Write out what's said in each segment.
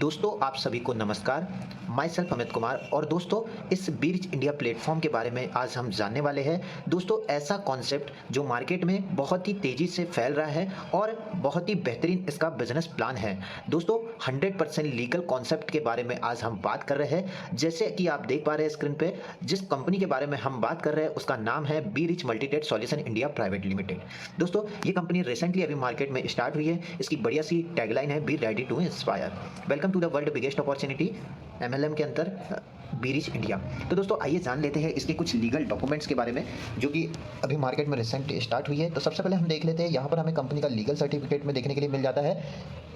दोस्तों आप सभी को नमस्कार। माई सेल्फ अमित कुमार और दोस्तों इस बीरिच इंडिया प्लेटफॉर्म के बारे में आज हम जानने वाले हैं। दोस्तों ऐसा कॉन्सेप्ट जो मार्केट में बहुत ही तेज़ी से फैल रहा है और बहुत ही बेहतरीन इसका बिजनेस प्लान है। दोस्तों 100% लीगल कॉन्सेप्ट के बारे में आज हम बात कर रहे हैं। जैसे कि आप देख पा रहे हैं स्क्रीन पे, जिस कंपनी के बारे में हम बात कर रहे हैं उसका नाम है BeRich multitrade solution India private limited. दोस्तों ये कंपनी रिसेंटली अभी मार्केट में स्टार्ट हुई है। इसकी बढ़िया सी टैगलाइन है, be ready to inspire, welcome to the world biggest opportunity MLM के अंदर बीरिच इंडिया। तो दोस्तों आइए जान लेते हैं इसके कुछ लीगल डॉक्यूमेंट्स के बारे में जो कि अभी मार्केट में रिसेंट स्टार्ट हुई है। तो सबसे पहले हम देख लेते हैं, यहाँ पर हमें कंपनी का लीगल सर्टिफिकेट में देखने के लिए मिल जाता है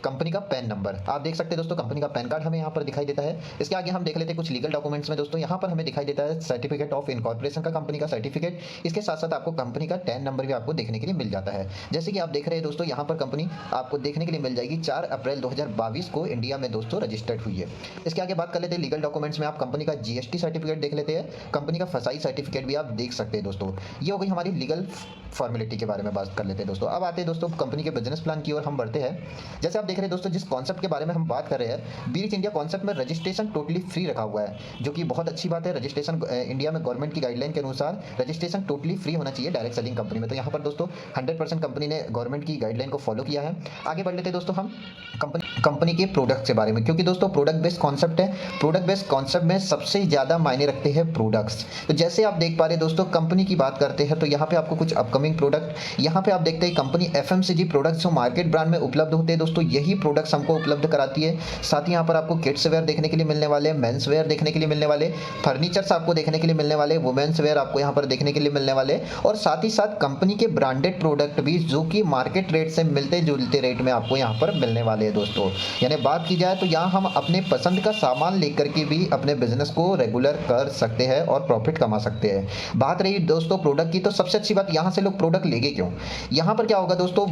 कंपनी का पैन नंबर। आप देख सकते हैं दोस्तों, कंपनी का पैन कार्ड हमें यहाँ पर दिखाई देता है। इसके आगे हम देख लेते हैं कुछ लीगल डॉक्यूमेंट्स में। दोस्तों यहाँ पर हमें दिखाई देता है सर्टिफिकेट ऑफ इनकॉर्पोरेशन का, कंपनी का सर्टिफिकेट। इसके साथ साथ आपको कंपनी का टैन नंबर भी आपको देखने के लिए मिल जाता है। जैसे कि आप देख रहे हैं दोस्तों, यहाँ पर कंपनी आपको देखने के लिए मिल जाएगी 4 अप्रैल 2022 को इंडिया में दोस्तों रजिस्टर्ड हुई है। इसके आगे बात कर लेते हैं लीगल डॉक्यूमेंट्स में। आप कंपनी का जीएसटी सर्टिफिकेट देख लेते हैं, कंपनी का फसाई सर्टिफिकेट भी आप देख सकते हैं दोस्तों। ये हो गई हमारी लीगल फॉर्मेलिटी के बारे में बात कर लेते हैं दोस्तों। अब आते हैं दोस्तों कंपनी के बिजनेस प्लान की ओर हम बढ़ते हैं। जैसे आप देख रहे हैं दोस्तों, जिस कॉन्सेप्ट के बारे में हम बात कर रहे हैं, बीरिच इंडिया कॉन्सेप्ट में रजिस्ट्रेशन टोटली फ्री रखा हुआ है, जो कि बहुत अच्छी बात है। रजिस्ट्रेशन इंडिया में गवर्नमेंट की गाइडलाइन के अनुसार रजिस्ट्रेशन टोटली फ्री होना चाहिए डायरेक्ट सेलिंग कंपनी में। तो यहाँ पर दोस्तों 100% कंपनी ने गवर्नमेंट की गाइडलाइन को फॉलो किया है। आगे बढ़ लेते हैं दोस्तों हम कंपनी के प्रोडक्ट्स के बारे में, क्योंकि दोस्तों प्रोडक्ट बेस्ड कॉन्सेप्ट है। प्रोडक्ट बेस्ड कॉन्सेप्ट में सबसे ज़्यादा मायने रखते हैं प्रोडक्ट्स। तो जैसे आप देख पा रहे हैं दोस्तों, कंपनी की बात करते हैं तो यहाँ पे आपको कुछ अपकमिंग प्रोडक्ट, यहाँ पे आप देखते हैं कंपनी एफएमसीजी प्रोडक्ट्स जो मार्केट ब्रांड में उपलब्ध होते हैं दोस्तों, यही प्रोडक्ट्स हमको उपलब्ध कराती है। साथ ही यहाँ पर आपको किड्स वेयर देखने के लिए मिलने वाले, मेंस वेयर देखने के लिए मिलने वाले, फर्नीचर्स आपको देखने के लिए मिलने वाले, वुमेन्स वेयर आपको यहाँ पर देखने के लिए मिलने वाले, और साथ ही साथ कंपनी के ब्रांडेड प्रोडक्ट भी जो कि मार्केट रेट से मिलते जुलते रेट में आपको यहाँ पर मिलने वाले हैं दोस्तों। यानी बात की जाए तो यहाँ हम अपने पसंद का सामान लेकर के भी अपने बिजनेस को रेगुलर कर सकते हैं और प्रॉफिट कमा सकते हैं। बात रही दोस्तों प्रोडक्ट की, तो सबसे अच्छी बात यहाँ से लोग प्रोडक्ट लेंगे क्यों। यहाँ पर क्या होगा दोस्तों,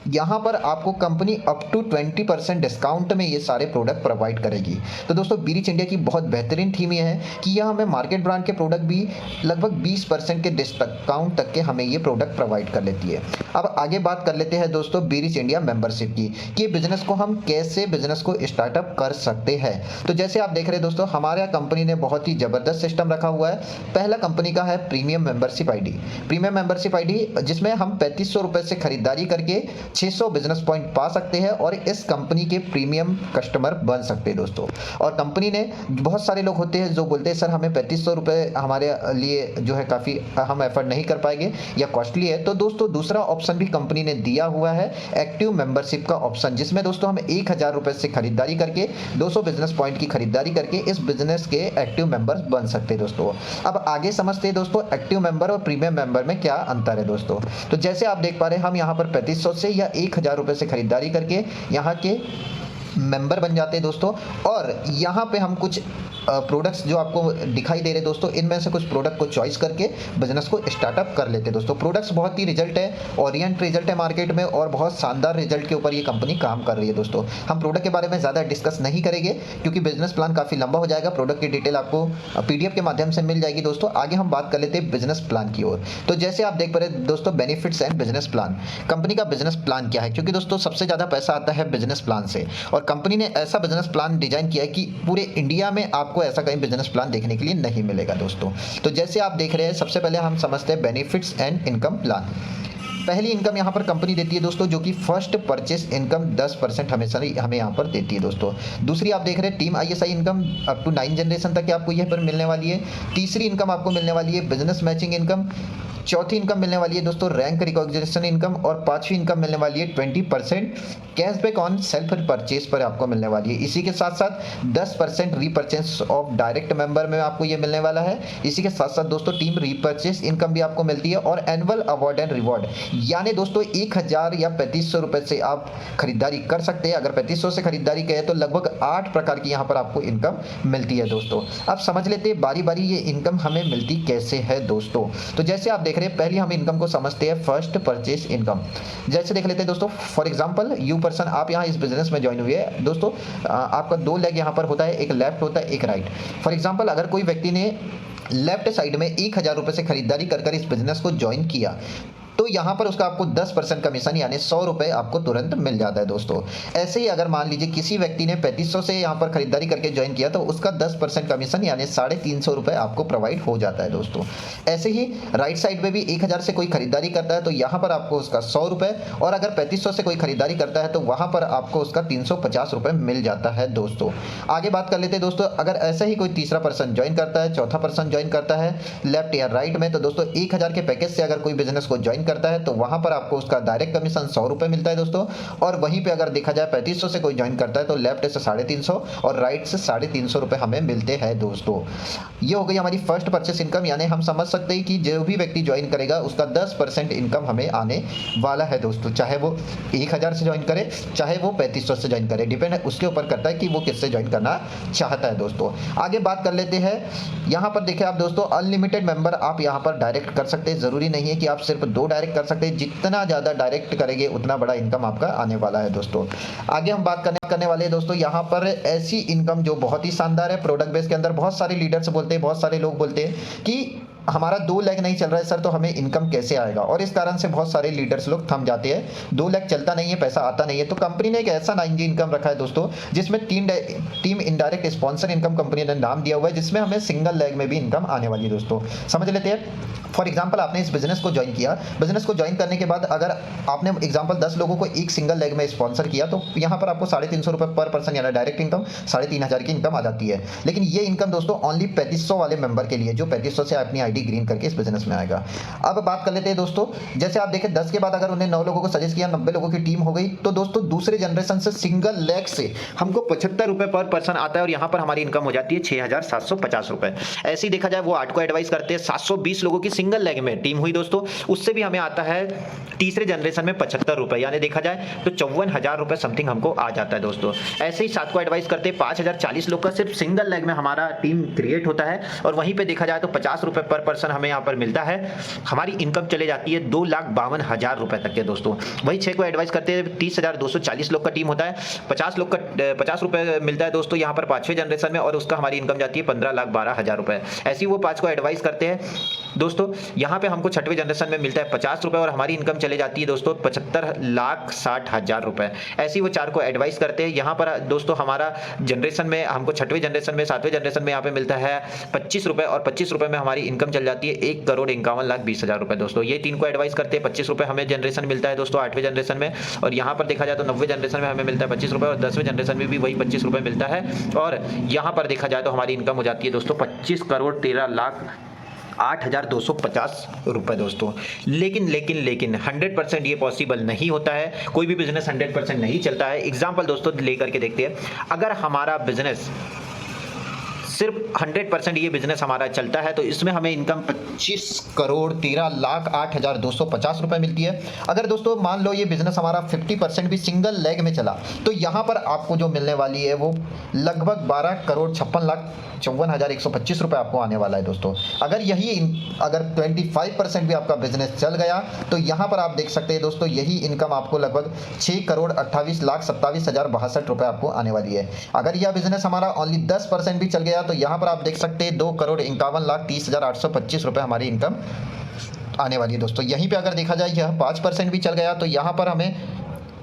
यहाँ पर आपको कंपनी अप टू 20% डिस्काउंट में ये सारे प्रोडक्ट प्रोवाइड करेगी। तो दोस्तों बीरिच इंडिया की बहुत बेहतरीन थीम ये है कि यह हमें मार्केट ब्रांड के प्रोडक्ट भी लगभग 20% के डिस्काउंट तक के हमें ये प्रोडक्ट प्रोवाइड कर लेती है। अब आगे बात कर लेते हैं दोस्तों बीरिच इंडिया मेंबरशिप की, कि बिजनेस को हम कैसे बिजनेस को स्टार्टअप कर सकते हैं। तो जैसे आप देख रहे हैं दोस्तों, हमारे कंपनी ने बहुत ही जबरदस्त सिस्टम रखा हुआ है। पहला कंपनी का है premium membership ID. Premium membership ID जिसमें हम 3500 रुपए से खरीदारी करके 600 बिजनेस पॉइंट पा सकते हैं और इस कंपनी के प्रीमियम कस्टमर बन सकते हैं दोस्तों। और कंपनी ने, बहुत सारे लोग होते हैं जो बोलते हैं सर हमें 3500 रुपए हमारे लिए जो है काफ़ी हम एफर्ट नहीं कर पाएंगे या कॉस्टली है। तो दोस्तों दूसरा ऑप्शन भी कंपनी ने दिया हुआ है, एक्टिव मेंबरशिप का ऑप्शन, जिसमें दोस्तों हम 1000 रुपए से खरीदारी करके 200 बिजनेस पॉइंट की खरीदारी करके इस बिजनेस के एक्टिव मेंबर्स बन सकते हैं दोस्तों। अब आगे समझते हैं दोस्तों एक्टिव मेंबर और प्रीमियम मेंबर में क्या अंतर है दोस्तों। तो जैसे आप देख पा रहे हैं, हम यहाँ पर 3500 से या 1000 रुपए से खरीदारी करके यहाँ के मेंबर बन जाते हैं दोस्तों। और यहाँ पे हम कुछ प्रोडक्ट्स जो आपको दिखाई दे रहे हैं दोस्तों, इनमें से कुछ प्रोडक्ट को चॉइस करके बिजनेस को स्टार्टअप कर लेते हैं दोस्तों। प्रोडक्ट्स बहुत ही रिजल्ट है, ओरिएंट रिजल्ट है मार्केट में, और बहुत शानदार रिजल्ट के ऊपर ये कंपनी काम कर रही है दोस्तों। हम प्रोडक्ट के बारे में ज़्यादा डिस्कस नहीं करेंगे क्योंकि बिजनेस प्लान काफ़ी लंबा हो जाएगा। प्रोडक्ट की डिटेल आपको पीडीएफ के माध्यम से मिल जाएगी दोस्तों। आगे हम बात कर लेते हैं बिजनेस प्लान की ओर। तो जैसे आप देख पा रहे हैं दोस्तों, benefits and business plan, company का बिजनेस प्लान क्या है, क्योंकि दोस्तों सबसे ज़्यादा पैसा आता है बिजनेस प्लान से, और कंपनी ने ऐसा बिजनेस प्लान डिजाइन किया है कि पूरे इंडिया में आपको ऐसा कहीं बिजनेस प्लान देखने के लिए नहीं मिलेगा दोस्तों। तो जैसे आप देख रहे हैं, सबसे पहले हम समझते हैं बेनिफिट्स एंड इनकम प्लान। पहली इनकम यहाँ पर कंपनी देती है दोस्तों, जो कि फर्स्ट परचेस इनकम 10% हमेशा हमें यहाँ पर देती है दोस्तों। दूसरी आप देख रहे हैं team ISI income up to 9 generation तक आपको यहाँ पर मिलने वाली है। तीसरी इनकम आपको मिलने वाली है बिजनेस मैचिंग इनकम। चौथी इनकम मिलने वाली है दोस्तों रैंक रिकॉग्निशन इनकम। और पांचवी इनकम मिलने वाली है 20% कैशबैक ऑन सेल्फ परचेज पर आपको मिलने वाली है। इसी के साथ साथ 10% रीपरचेस ऑफ डायरेक्ट मेंबर में आपको ये मिलने वाला है। इसी के साथ साथ दोस्तों टीम रीपरचेस इनकम भी आपको मिलती है। और एनुअल अवार्ड एंड रिवॉर्ड, यानी दोस्तों 1000 या 3500 रुपए से आप खरीदारी कर सकते हैं। अगर 3500 से खरीदारी करें तो लगभग 8 प्रकार की यहाँ पर आपको इनकम मिलती है दोस्तों। अब समझ लेते हैं बारी बारी ये इनकम हमें मिलती कैसे है दोस्तों। तो जैसे आप देख रहे हैं, पहले हम इनकम को समझते हैं फर्स्ट परचेस इनकम। जैसे देख लेते हैं दोस्तों, फॉर एग्जांपल यू पर्सन, आप यहाँ इस बिजनेस में ज्वाइन हुए हैं दोस्तों। आपका 2 लेग यहाँ पर होता है, एक लेफ्ट होता है, एक राइट। फॉर एग्जांपल अगर कोई व्यक्ति ने लेफ्ट साइड में 1000 रुपए से खरीदारी कर इस बिजनेस को ज्वाइन किया, तो यहाँ पर उसका आपको 10% कमीशन यानी 100 रुपये आपको तुरंत मिल जाता है दोस्तों। ऐसे ही अगर मान लीजिए किसी व्यक्ति ने 3500 से यहाँ पर खरीदारी करके ज्वाइन किया तो उसका 10% कमीशन यानी 350 रुपये आपको प्रोवाइड हो जाता है दोस्तों। ऐसे ही राइट साइड में भी 1000 से कोई खरीदारी करता है तो यहाँ पर आपको उसका 100 रुपये, और अगर 3500 से कोई खरीदारी करता है तो वहाँ पर आपको उसका 350 रुपये मिल जाता है दोस्तों। आगे बात कर लेते हैं दोस्तों, अगर ऐसा ही कोई तीसरा पर्सन ज्वाइन करता है, चौथा पर्सन ज्वाइन करता है लेफ्ट या राइट में, तो दोस्तों 1000 के पैकेज से अगर कोई बिजनेस को ज्वाइन करता है तो वहां पर आपको उसका डायरेक्ट कमीशन 100 रुपये मिलता है दोस्तों। और वहीं पे अगर देखा जाए 3500 से कोई ज्वाइन करता है तो लेफ्ट से 350 और राइट से 350 रुपये हमें मिलते हैं दोस्तों। ये हो गई हमारी फर्स्ट परचेस इनकम, यानी हम समझ सकते हैं कि जो भी व्यक्ति ज्वाइन करेगा उसका 10% इनकम हमें आने वाला है दोस्तों, चाहे वो 1000 से ज्वाइन करे चाहे वो 3500 से ज्वाइन करे, डिपेंड उसके ऊपर करता है कि वो किससे ज्वाइन करना चाहता है दोस्तों। आगे बात कर लेते हैं, यहाँ पर देखिए आप दोस्तों अनलिमिटेड मेंबर आप यहाँ पर डायरेक्ट कर सकते हैं, जरूरी नहीं है कि आप सिर्फ 2 डायरेक्ट कर सकते हैं, जितना ज़्यादा डायरेक्ट करेंगे उतना बड़ा इनकम आपका आने वाला है दोस्तों। आगे हम बात करने वाले हैं दोस्तों यहाँ पर ऐसी इनकम जो बहुत ही शानदार है। प्रोडक्ट बेस के अंदर बहुत सारे लीडर्स बोलते हैं, बहुत सारे लोग बोलते हैं कि हमारा 2 लाख नहीं चल रहा है सर तो हमें इनकम कैसे आएगा, और इस कारण से बहुत सारे लीडर्स लोग थम जाते हैं। 2 लाख चलता नहीं है, पैसा आता नहीं है, तो कंपनी ने एक ऐसा 9G इनकम रखा है दोस्तों जिसमें team indirect sponsor income company ने नाम दिया हुआ है, जिसमें हमें सिंगल लेग में भी इनकम आने वाली है दोस्तों। समझ लेते हैं। फॉर एग्जाम्पल आपने इस बिजनेस को ज्वाइन किया, बिजनेस को ज्वाइन करने के बाद अगर आपने एग्जाम्पल 10 लोगों को एक सिंगल लेग में स्पॉन्सर किया तो यहाँ पर आपको 350 रुपये पर पर्सन यानी डायरेक्ट इनकम 3500 की इनकम आ जाती है। लेकिन ये इनकम दोस्तों ओनली 3500 वाले मेंबर के लिए, जो 3500 से अपनी आईडी ग्रीन करके इस बिजनेस में आएगा। अब बात कर लेते हैं दोस्तों, जैसे आप देखें 10 के बाद अगर उन्हें 9 लोगों को सजेस्ट किया, 90 लोगों की टीम हो गई, तो दोस्तों दूसरे जनरेशन से सिंगल लेग से हमको 75 रुपये पर पर्सन आता है और यहाँ पर हमारी इनकम हो जाती है 6750 रुपये। ऐसे ही देखा जाए वो 8 को एडवाइस करते हैं, 720 लोगों की सिंगल लेग में टीम हुई दोस्तों, उससे भी हमें आता है तीसरे जनरेशन में 75 रुपये, यानी देखा जाए तो 54,000 रुपये समथिंग हमको आ जाता है दोस्तों। ऐसे ही 7 को एडवाइस करते हैं 5040 लोग का सिर्फ सिंगल लेग में हमारा टीम क्रिएट होता है, और वहीं पे देखा जाए तो 50 रुपये पर पर्सन हमें यहाँ पर मिलता है। हमारी इनकम चले जाती है 2,52,000 रुपये तक के दोस्तों। वही 6 को एडवाइस करते हैं 30,240 लोग का टीम होता है, 50 लोग का 50 रुपये मिलता है दोस्तों यहाँ पर 5वें जनरेशन में, और उसका हमारी इनकम जाती है 15,12,000 रुपये। ऐसी वो 5 को एडवाइस करते हैं दोस्तों, यहाँ पे हमको 6वें जनरेशन में मिलता है 50 रुपये और हमारी इनकम चले जाती है दोस्तों 75,60,000 रुपये। ऐसी वो 4 को एडवाइस करते हैं, यहाँ पर दोस्तों हमारा जनरेशन में हमको 6वें जनरेशन में 7वें जनरेशन में यहाँ पे मिलता है 25 रुपये, और 25 रुपये में हमारी इनकम चल जाती है 1,51,20,000 रुपये दोस्तों। ये 3 को एडवाइस करते हैं, 25 रुपये हमें जनरेशन मिलता है दोस्तों 8वें जनरेशन में, और यहाँ पर देखा जाए तो 90वें जनरेशन में हमें मिलता है 25 रुपये, और 10वें जनरेशन में भी वही 25 रुपये मिलता है, और यहाँ पर देखा जाए तो हमारी इनकम हो जाती है दोस्तों 25,13,08,250 रुपये दोस्तों। लेकिन 100% ये पॉसिबल नहीं होता है, कोई भी बिजनेस 100% नहीं चलता है। एग्जाम्पल दोस्तों लेकर के देखते हैं, अगर हमारा बिजनेस सिर्फ 100% ये बिजनेस हमारा चलता है तो इसमें हमें इनकम 25,13,08,250 रुपये मिलती है। अगर दोस्तों मान लो ये बिजनेस हमारा 50% भी सिंगल लेग में चला तो यहाँ पर आपको जो मिलने वाली है वो लगभग 12,56,54,125 रुपये आपको आने वाला है दोस्तों। अगर 25% भी आपका बिजनेस चल गया तो यहाँ पर आप देख सकते हैं दोस्तों यही इनकम आपको लगभग 6,28,27,062 रुपये आपको आने वाली है। अगर यह बिजनेस हमारा ओनली 10% भी चल गया तो यहाँ पर आप देख सकते हैं 2,51,30,825 रुपये हमारी इनकम आने वाली है दोस्तों। यहीं पे अगर देखा जाए यह 5% भी चल गया तो यहाँ पर हमें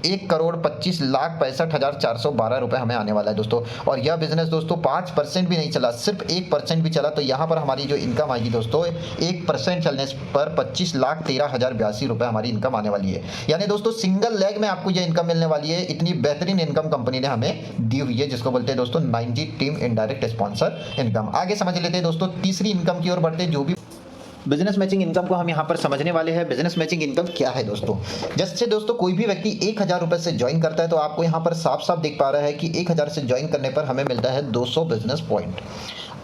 1,25,65,412 रुपये हमें आने वाला है दोस्तों। और यह बिजनेस दोस्तों 5% भी नहीं चला, सिर्फ 1% भी चला तो यहाँ पर हमारी जो इनकम आएगी दोस्तों 1% चलने पर 25,13,082 रुपये हमारी इनकम आने वाली है। यानी दोस्तों सिंगल लेग में आपको ये इनकम मिलने वाली है। इतनी बेहतरीन इनकम कंपनी ने हमें दी हुई है, जिसको बोलते हैं दोस्तों 9G team indirect sponsor income. आगे समझ लेते हैं दोस्तों तीसरी इनकम की ओर बढ़ते हैं, जो भी बिजनेस मैचिंग इनकम को हम यहाँ पर समझने वाले हैं। बिजनेस मैचिंग इनकम क्या है दोस्तों? जैसे दोस्तों कोई भी व्यक्ति 1,000 रुपये से ज्वाइन करता है तो आपको यहाँ पर साफ साफ दिख पा रहा है कि 1,000 से ज्वाइन करने पर हमें मिलता है 200 बिजनेस पॉइंट।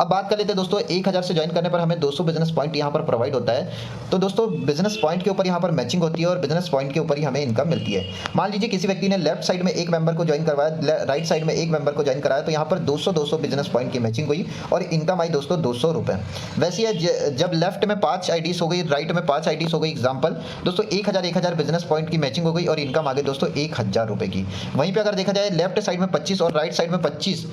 अब बात कर लेते हैं दोस्तों 1,000 से ज्वाइन करने पर हमें 200 बिजनेस पॉइंट यहाँ पर प्रोवाइड होता है। तो दोस्तों बिजनेस पॉइंट के ऊपर यहाँ पर मैचिंग होती है और बिजनेस पॉइंट के ऊपर ही हमें इनकम मिलती है। मान लीजिए किसी व्यक्ति ने लेफ्ट साइड में एक मेंबर को ज्वाइन करवाया, राइट साइड में एक मेंबर को ज्वाइन कराया, तो यहाँ पर 200 बिजनेस पॉइंट की मैचिंग हुई और इनकम आई दोस्तों 200 रुपये। वैसे जब लेफ्ट में 5 IDs हो गई, राइट में 5 IDs हो गई, एग्जाम्पल दोस्तों 1,000 बिजनेस पॉइंट की मैचिंग हो गई और इनकम आ गई दोस्तों 1,000 रुपये की। वहीं पर अगर देखा जाए लेफ्ट साइड में 25 और राइट साइड में 25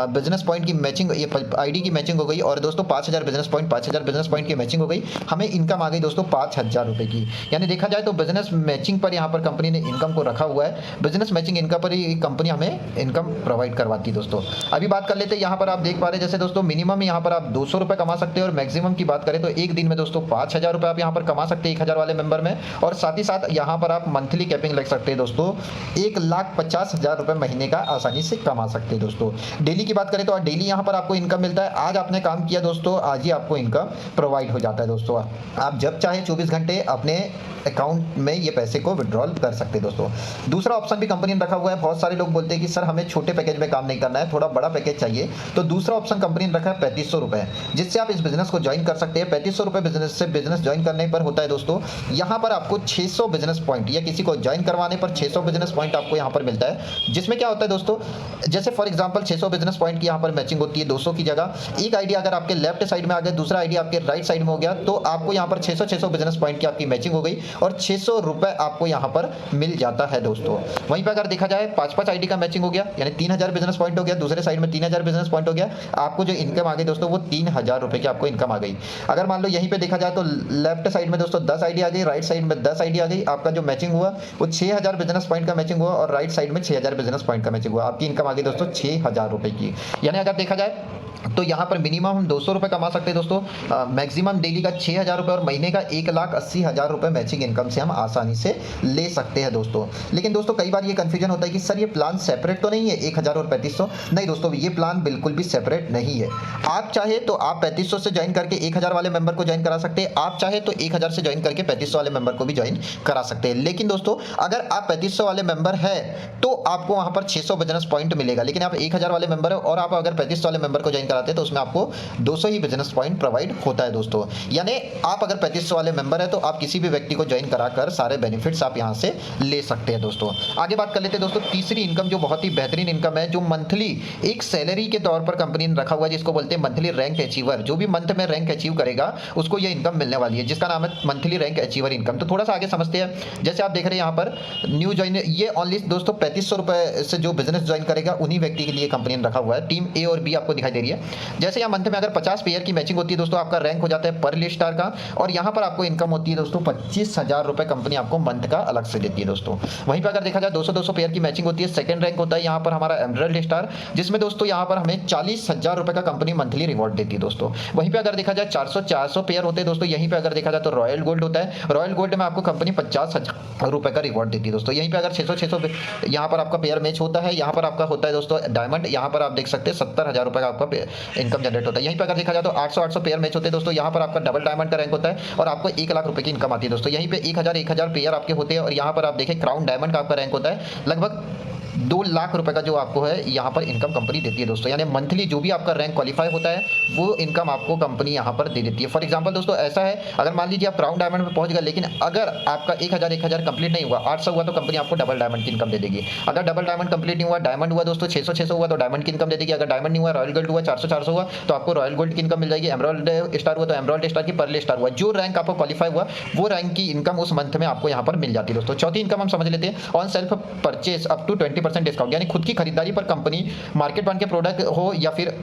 बिजनेस पॉइंट की मैचिंग, ये ID की मैचिंग हो गई और दोस्तों 5000 बिजनेस पॉइंट की मैचिंग हो गई, हमें इनकम आ गई दोस्तों 5000 रुपए की। यानी देखा जाए तो बिजनेस मैचिंग पर यहाँ पर कंपनी ने इनकम को रखा हुआ है, बिजनेस मैचिंग इनकम पर ही कंपनी हमें इनकम प्रोवाइड करवाती है दोस्तों। अभी बात कर लेते हैं, यहाँ पर आप देख पा रहे हैं जैसे दोस्तों मिनिमम यहाँ पर आप 200 रुपए कमा सकते हैं और मैक्सिमम की बात करें तो एक दिन में दोस्तों 5000 रुपए आप यहाँ पर कमा सकते हैं 1000 वाले मेंबर में। और साथ ही साथ यहाँ पर आप मंथली कैपिंग लग सकते हैं दोस्तों, 1,50,000 रुपए महीने का आसानी से कमा सकते हैं दोस्तों। डेली की बात करें तो डेली यहाँ पर आपको इनकम मिलता है, आज आपने काम किया दोस्तों, आज ही आपको इनकम प्रोवाइड हो जाता है दोस्तों। आप जब चाहे 24 घंटे अपने अकाउंट में ये पैसे को विड्रॉल कर सकते हैं दोस्तों। दूसरा ऑप्शन भी कंपनी ने रखा हुआ है, बहुत सारे लोग बोलते हैं कि सर हमें छोटे पैकेज में काम नहीं करना है, थोड़ा बड़ा पैकेज चाहिए, तो दूसरा ऑप्शन कंपनी ने रखा है 3500 रुपए, जिससे आप इस बिजनेस को ज्वाइन कर सकते हैं। 3500 रुपए बिजनेस से बिजनेस ज्वाइन करने पर होता है दोस्तों, यहाँ पर आपको 600 बिजनेस पॉइंट या किसी को ज्वाइन करवाने पर 600 बिजनेस पॉइंट आपको यहाँ पर मिलता है। जिसमें क्या होता है दोस्तों, जैसे फॉर एग्जांपल 600 बिजनेस पॉइंट की यहाँ पर मैचिंग होती है 200 की जगह, एक आईडी अगर आपके लेफ्ट साइड में आ गया, दूसरा आईडी आपके राइट साइड में हो गया, तो आपको यहाँ पर 600 बिजनेस पॉइंट की आपकी मैचिंग हो गई और 600 रुपए आपको यहाँ पर मिल जाता है दोस्तों। वहीं पर अगर देखा जाए 5-5 आईडी का मैचिंग हो गया, यानी 3000 बिजनेस पॉइंट हो गया, दूसरे साइड में 3000 बिजनेस पॉइंट हो गया, आपको जो इनकम आ गई दोस्तों वो 3000 रुपए की आपको इनकम आ गई। अगर मान लो यहीं पे देखा जाए तो लेफ्ट साइड में दोस्तों 10 आईडी आ गई, राइट साइड में 10 आईडी आ गई, आपका जो मैचिंग हुआ वो 6000 बिजनेस पॉइंट का मैचिंग हुआ और राइट साइड में 6000 बिजनेस पॉइंट का मैचिंग हुआ, आपकी इनकम आ गई दोस्तों 6000 रुपए की। यानी अगर देखा जाए तो यहाँ पर मिनिमम हम 200 रुपए कमा सकते हैं दोस्तों, मैक्सिमम डेली का 6000 रुपए और महीने का 1,80,000 रुपए मैचिंग इनकम से हम आसानी से ले सकते हैं दोस्तों। लेकिन दोस्तों कई बार ये कंफ्यूजन होता है कि सर ये प्लान सेपरेट तो नहीं है 1000 और 3500? नहीं दोस्तों, ये प्लान बिल्कुल भी सेपरेट नहीं है। आप चाहे तो आप 3500 से ज्वाइन करके 1000 वाले मेंबर को ज्वाइन करा सकते हैं, आप चाहे तो 1000 से ज्वाइन करके 3500 वाले मेंबर को भी ज्वाइन करा सकते हैं। लेकिन दोस्तों अगर आप 3500 वाले मेंबर है तो आपको वहां पर 600 बिजनेस पॉइंट मिलेगा, लेकिन आप 1000 वाले मेंबर है और आप अगर 3500 वाले मेंबर को ज्वाइन कराते हैं तो उसमें आपको 200 ही बिजनेस पॉइंट प्रोवाइड होता है दोस्तों। यानी आप अगर 3500 वाले मेंबर है तो आप किसी भी व्यक्ति को ज्वाइन कराकर सारे बेनिफिट्स आप यहां से ले सकते हैं दोस्तों। आगे बात कर लेते हैं दोस्तों तीसरी इनकम, जो बहुत ही बेहतरीन इनकम है, जो मंथली एक सैलरी के तौर पर कंपनी ने रखा हुआ है, जिसको बोलते हैं मंथली रैंक अचीवर। जो भी मंथ में रैंक अचीव करेगा उसको ये इनकम मिलने वाली है, जिसका नाम है मंथली रैंक अचीवर इनकम। तो थोड़ा सा आगे समझते हैं। जैसे आप देख रहे हैं यहाँ पर न्यू ज्वाइन, ये ओनली दोस्तों 3500 रुपए से जो बिजनेस ज्वाइन करेगा उन्हीं व्यक्ति के लिए कंपनी ने रखा हुआ है। टीम ए और बी आपको दिखाई दे रही है। जैसे यहाँ मंथ में अगर 50 पेयर की मैचिंग होती है दोस्तों, आपका रैंक हो जाता है पर लिस्ट स्टार का, और यहाँ पर आपको इनकम होती है दोस्तों 25,000 रुपए कंपनी आपको मंथ का अलग से देती है दोस्तों। वहीं पर अगर देखा जाए 200-200 पेयर की मैचिंग होती है, सेकंड रैंक होता है यहाँ पर हमारा एमराल्ड स्टार, जिसमें दोस्तों यहाँ पर हमें 40,000 रुपए का कंपनी मंथली रिवॉर्ड देती है दोस्तों। वहीं पर अगर देखा जाए 400-400 पेयर होते हैं दोस्तों, यहीं पर अगर देखा जाए तो रॉयल गोल्ड होता है, रॉयल गोल्ड में आपको कंपनी 50,000 रुपए का रिवॉर्ड देती है दोस्तों। यहीं पर अगर 600-600 यहाँ पर आपका पेयर मैच होता है, यहाँ पर आपका होता है दोस्तों डायमंड, यहाँ पर आप देख सकते हैं 70,000 रुपए का आपका इनकम जनरेट होता है। यहीं पर अगर देखा जाए तो 800-800 पेयर मैच होते हैं दोस्तों, यहाँ पर आपका डबल डायमंड का रैंक होता है और आपको 1 लाख रुपए की इनकम आती है दोस्तों। यहीं पे 1000 पेयर आपके होते हैं और यहाँ पर आप देखें क्राउन डायमंड का आपका रैंक होता है, लगभग 2 लाख रुपए का जो आपको है यहाँ पर इनकम कंपनी देती है दोस्तों। यानी मंथली जो भी आपका रैंक क्वालिफाई होता है वो इनकम आपको कंपनी यहाँ पर दे देती है। फॉर एग्जांपल दोस्तों ऐसा है, अगर मान लीजिए आप क्राउन डायमंड में पहुंच गए, लेकिन अगर आपका 1000 कंप्लीट नहीं हुआ, 800 हुआ, तो कंपनी आपको डबल डायमंड की इनकम दे देगी। अगर डबल डायमंड कंप्लीट नहीं हुआ, डायमंड हुआ दोस्तों 600-600 हुआ तो डायमंड की इनकम दे देगी। अगर डायमंड नहीं हुआ, रॉयल गोल्ड हुआ, 400-400 हुआ तो आपको रॉयल गोल्ड की इनकम मिल जाएगी। एमराल्ड स्टार हुआ तो एमराल्ड स्टार की, पर्ल स्टार हुआ, जो रैंक आपको क्वालिफाई हुआ वो रैंक की इनकम उस मंथ में आपको यहाँ पर मिल जाती है दोस्तों। चौथी इनकम हम समझ लेते हैं, on self purchase up to 20% discount, यानी खुद की खरीदारी पर कंपनी मार्केट ब्रांड के प्रोडक्ट हो या फिर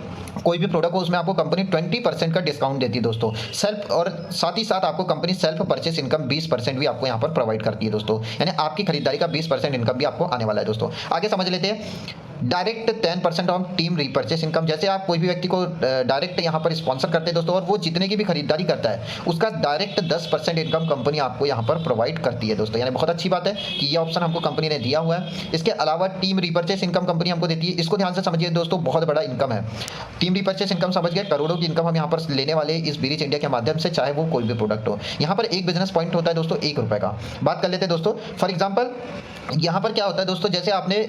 कोई भी प्रोडक्ट हो, उसमें आपको कंपनी 20% का डिस्काउंट देती है दोस्तों। सेल्फ और साथ ही साथ आपको कंपनी सेल्फ परचेस इनकम 20% भी आपको यहाँ पर प्रोवाइड करती है दोस्तों। यानी आपकी खरीदारी का 20% इनकम भी आपको आने वाला है दोस्तों। आगे समझ लेते हैं direct 10% of team repurchase income. जैसे आप कोई भी व्यक्ति को डायरेक्ट यहाँ पर स्पॉन्सर करते हैं दोस्तों और वो जितने की भी खरीदारी करता है उसका डायरेक्ट 10% इनकम कंपनी आपको यहाँ पर प्रोवाइड करती है दोस्तों। यानी बहुत अच्छी बात है कि ये ऑप्शन हमको कंपनी ने दिया हुआ है। इसके अलावा टीम रीपर्चेस इनकम कंपनी हमको देती है। इसको ध्यान से समझिए दोस्तों, बहुत बड़ा इनकम है। टीम रीपर्चेस इनकम समझ गए, करोड़ों की इनकम हम यहाँ पर लेने वाले इस बीरिच इंडिया के माध्यम से, चाहे वो कोई भी प्रोडक्ट हो। यहाँ पर एक बिजनेस पॉइंट होता है दोस्तों 1 रुपए का। बात कर लेते हैं दोस्तों, फॉर एग्जाम्पल यहाँ पर क्या होता है दोस्तों, जैसे आपने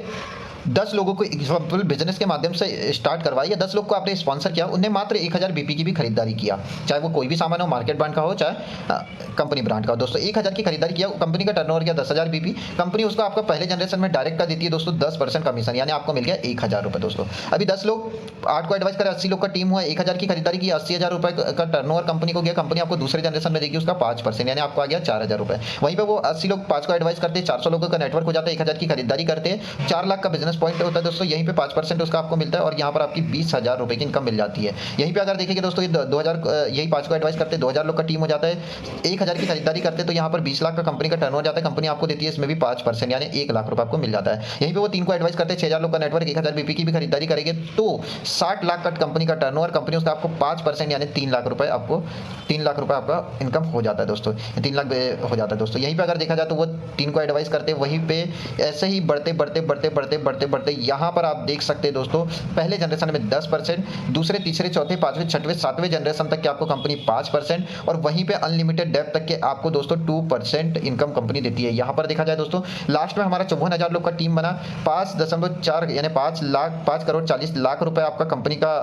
10 लोगों को एग्जाम्पल बिजनेस के माध्यम से स्टार्ट करवाई या 10 लोग को आपने स्पॉन्सर किया, उन्हें मात्र 1000 बीपी की भी खरीदारी किया, चाहे वो कोई भी सामान हो, मार्केट ब्रांड का हो चाहे कंपनी ब्रांड का हो दोस्तों। 1000 की खरीदारी किया, कंपनी का टर्नओवर किया 10,000 बीपी, कंपनी उसको आपका पहले जनरेशन में डायरेक्ट का देती है दोस्तों 10% कमीशन, यानी आपको मिल गया 1000 रुपये दोस्तों। अभी 10 लोग 8 को एडवाइस करें, 80 लोग का टीम हुआ, 1000 की खरीदारी की, 80,000 रुपये का टर्नओवर कंपनी को गया, कंपनी आपको दूसरे जनरेशन में देगी उसका 5%, यानी आपको आ गया 4000 रुपये। वहीं पर वो 80 लोग 5 को एडवाइस करते हैं, 400 लोगों का नेटवर्क हो जाता है, 1000 की खरीदारी करते हैं, 4 लाख का बिजनेस पॉइंट होता है दोस्तों, यहीं पे 5% उसका आपको मिलता है और यहाँ पर आपकी 20,000 रुपये की इनकम मिल जाती है। यहीं पे अगर देखेंगे दोस्तों, ये 2000 यही 5 को एडवाइस करते हैं, 2000 लोग का टीम हो जाता है, 1000 की खरीदारी करते हैं तो यहाँ पर 20 लाख का कंपनी का टर्नओवर जाता है, कंपनी आपको देती है इसमें भी 5% यानी 1 लाख रुपये आपको मिल जाता है। यहीं पे वो 3 को एडवाइस करते हैं, 6000 लोग का नेटवर्क, 1000 बीपी की भी खरीदारी करेंगे तो 60 लाख का कंपनी का टर्नओवर, कंपनी उसका आपको 5% यानी 3 लाख रुपये आपको 3 लाख रुपये आपका इनकम हो जाता है दोस्तों, 3 लाख हो जाता है दोस्तों। यहीं पे अगर देखा जाए तो वो 3 को एडवाइस करते हैं, वहीं पे ऐसे ही बढ़ते बढ़ते बढ़ते बढ़ते बढ़ते बढ़ते यहाँ पर आप देख सकते हैं दोस्तों, पहले जनरेशन में 10%, दूसरे तीसरे चौथे पांचवें छठवें सातवें जनरेशन तक की आपको कंपनी 5% और वहीं पे अनलिमिटेड डेप्थ तक के आपको दोस्तों 2% इनकम कंपनी देती है। यहाँ पर देखा जाए दोस्तों, लास्ट में हमारा 54,000 लोग का टीम बना, 5.4 यानी 5,40,00,000 रुपए आपका कंपनी का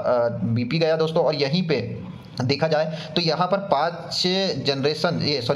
बीपी गया दोस्तों। और यहीं पे देखा जाए तो यहाँ पर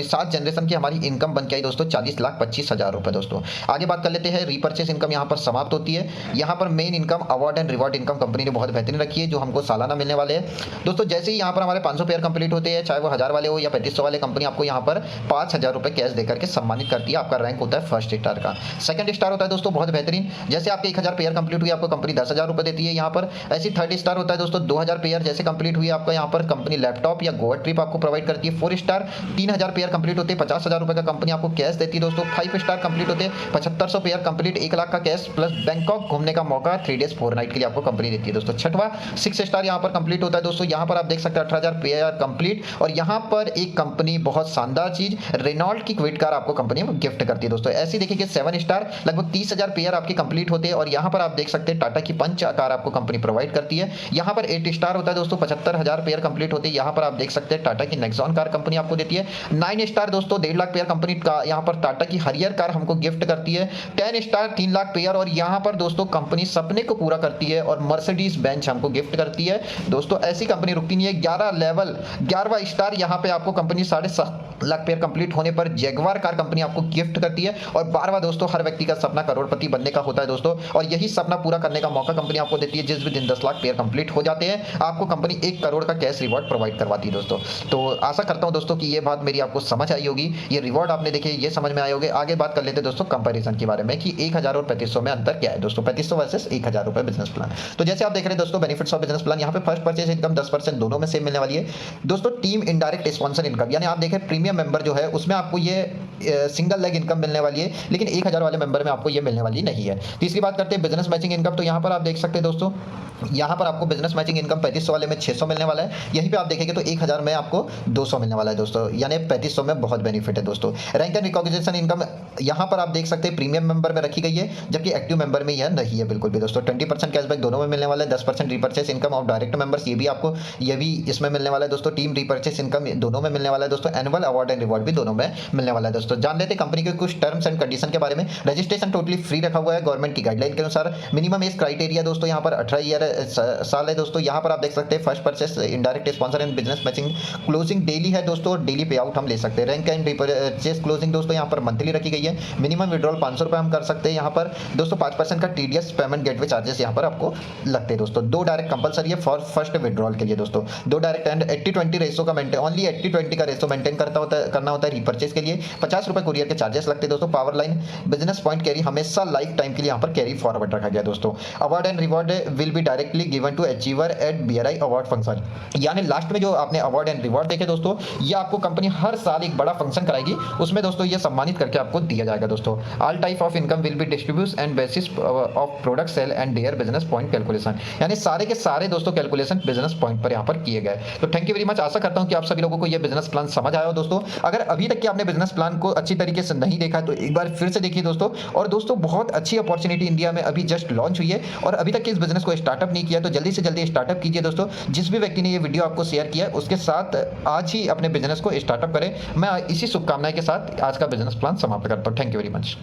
7 जनरेशन की हमारी इनकम बन के आई दोस्तों 40,25,000 रुपए दोस्तों। आगे बात कर लेते हैं, रीपर्चेस इनकम यहाँ पर समाप्त होती है। यहाँ पर main income award and reward income company ने बहुत बेहतरीन रखी है जो हमको सालाना मिलने वाले हैं दोस्तों। जैसे ही यहाँ पर हमारे 500 पेयर कंप्लीट होते हैं, चाहे वो 1000 वाले हो या 3500 वाले, कंपनी आपको यहाँ पर 5,000 रुपए कैश देकर के सम्मानित करती है। आपका रैंक होता है फर्स्ट स्टार का। सेकंड स्टार होता है दोस्तों बहुत बेहतरीन, जैसे आपके 1000 पेयर कंप्लीट हुई आपको कंपनी 10,000 रुपए देती है यहाँ पर। ऐसी थर्ड स्टार होता है दोस्तों, 2000 पेयर जैसे कंप्लीट हुई आपका यहाँ पर कंपनी लैपटॉप या गोवा ट्रिप आपको प्रोवाइड करती है। 4 स्टार 3000 पेयर कंप्लीट होते हैं 50,000 रुपए का कंपनी आपको कैश देती है दोस्तों। 5 स्टार कंप्लीट होते हैं 7500 पेयर कंप्लीट 1 लाख का कैश प्लस बैंकॉक घूमने का मौका 3 डेज 4 नाइट के लिए आपको कंपनी देती है दोस्तों। छठवा 6 स्टार यहाँ पर कंप्लीट होता है दोस्तों। यहाँ पर आप देख सकते हैं 18,000 पेयर कंप्लीट और यहाँ पर एक कंपनी बहुत शानदार चीज रेनॉल्ट की क्विट कार आपको कंपनी गिफ्ट करती है दोस्तों। ऐसे देखिए 7 स्टार लगभग 30,000 पेयर आपके कंप्लीट होते हैं और यहाँ पर आप देख सकते हैं टाटा की पंच कार आपको कंपनी प्रोवाइड करती है। यहाँ पर 8 स्टार होता है दोस्तों, 75,000 पेयर कंप्लीट होते हैं। यहाँ पर आप देख सकते हैं टाटा की नेक्सॉन कार कंपनी आपको देती है। 9 स्टार दोस्तों 1.5 लाख पेयर कंपनी का यहाँ पर टाटा की हरियर कार हमको गिफ्ट करती है। 10 स्टार 3 लाख पेयर और यहाँ पर दोस्तों कंपनी सपने को पूरा करती है और मर्सिडीज बेंच हमको गिफ्ट करती है दोस्तों। ऐसी कंपनी रुकती नहीं है। 11 लेवल 11वां स्टार यहाँ पे आपको कंपनी 7.5 लाख पेयर कंप्लीट होने पर जैगवार कार कंपनी आपको गिफ्ट करती है। और 12वां दोस्तों हर व्यक्ति का सपना करोड़पति बनने का होता है दोस्तों और यही सपना पूरा करने का मौका कंपनी आपको देती है। जिस भी दिन 10 लाख पेयर कंप्लीट हो जाते हैं आपको कंपनी 1 करोड़ का कैश रिवॉर्ड प्रोवाइड करवाती है दोस्तों। तो आशा करता हूं दोस्तों कि ये बात मेरी आपको समझ आई होगी, ये रिवॉर्ड आपने देखे ये समझ में आए होंगे। आगे बात कर लेते हैं दोस्तों कंपैरिजन के बारे में कि 1000 और 3500 में अंतर क्या है दोस्तों। 3500 वर्सेस 1000 रुपए बिजनेस प्लान। तो जैसे आप देख रहे हैं दोस्तों बेनिफिट्स ऑफ बिजनेस प्लान, यहाँ पे फर्स्ट परचेज इनकम 10% दोनों में सेम मिलने वाली है दोस्तों। टीम इनडायरेक्ट स्पॉन्सर इनकम यानी आप देखें प्रीमियम मेंबर जो है उसमें आपको ये सिंगल लेग इनकम मिलने वाली है, लेकिन 1000 वाले मेंबर में आपको ये मिलने वाली नहीं है। तीसरी बात करते हैं बिजनेस मैचिंग इनकम। तो यहाँ पर आप देख सकते हैं दोस्तों, यहाँ पर आपको बिजनेस मैचिंग इनकम 3500 वाले में 600 मिलने वाला है। यहीं पे आप देखेंगे तो 1000 में आपको 200 मिलने वाला है दोस्तों, यानी 3500 में बहुत बेनिफिट है दोस्तों। रैंक एंड रिकॉग्निशन इनकम यहाँ पर आप देख सकते हैं प्रीमियम मेंबर में रखी गई है, जबकि एक्टिव मेंबर में यह नहीं है बिल्कुल भी दोस्तों। 20% कैशबैक दोनों में मिलने वाला है। 10% repurchase income of direct members ये भी इसमें मिलने वाला है दोस्तों। टीम रिपर्चेस इनकम दोनों में मिलने वाला है दोस्तों। एनुअल अवार्ड एंड रिवॉर्ड भी दोनों में मिलने वाला है दोस्तों। जान लेते कंपनी के कुछ टर्म्स एंड कंडीशन के बारे में। रजिस्ट्रेशन टोटली फ्री रखा हुआ है गवर्नमेंट की गाइडलाइन के अनुसार। मिनिमम एज क्राइटेरिया दोस्तों यहाँ पर 18 साल है दोस्तों। यहाँ पर आप देख सकते हैं first purchase indirect sponsor and business matching closing daily है दोस्तों, डेली पे आउट हम ले सकते हैं। रैंक एंड रिपर्चेस क्लोजिंग दोस्तों यहाँ पर मंथली रखी गई है। मिनिमम विड्रॉल 500 रुपये हम कर सकते हैं यहाँ पर दोस्तों। 5% का टीडीएस पेमेंट गेटवे चार्जेस यहाँ पर आपको लगते हैं दोस्तों। 2 डायरेक्ट कंपलसरी है फॉर फर्स्ट विड्रॉल के लिए दोस्तों। 2 डायरेक्ट एंड 80-20 रेशो का मेंटेन, ओनली 80-20 का रेशो मेंटेन करना होता है रिपर्चेस के लिए। 50 रुपये कुरियर के चार्जेस लगते हैं दोस्तों। Power line business point carry हमेशा लाइफ टाइम के लिए यहाँ पर कैरी फॉरवर्ड रखा गया दोस्तों। Award and reward will be directly given to achiever at BRI award function, यानी लास्ट में जो आपने अवार्ड एंड रिवॉर्ड देखे दोस्तों, ये आपको कंपनी हर साल एक बड़ा फंक्शन कराएगी, उसमें दोस्तों ये सम्मानित करके आपको दिया जाएगा दोस्तों। All type of income will be distribute and basis of product sale and their business point calculation, यानी सारे के सारे दोस्तों कैलकुलेशन बिजनेस पॉइंट पर यहाँ पर किए गए। तो थैंक यू वेरी मच। आशा करता हूँ कि आप सभी लोगों को ये बिजनेस प्लान समझ आया हो दोस्तों। अगर अभी तक कि आपने बिजनेस प्लान को अच्छी तरीके से नहीं देखा तो एक बार फिर से देखिए दोस्तों। और दोस्तों बहुत अच्छी अपॉर्चुनिटी इंडिया में अभी जस्ट लॉन्च हुई है और अभी तक इस बिजनेस को स्टार्टअप नहीं किया तो जल्दी से जल्दी स्टार्टअप कीजिए दोस्तों। जिस भी व्यक्ति ने ये वीडियो आपको शेयर किया उसके साथ आज ही अपने बिजनेस को स्टार्टअप करें। मैं इसी शुभकामनाएं के साथ आज का बिजनेस प्लान समाप्त करता हूँ। Thank you very much.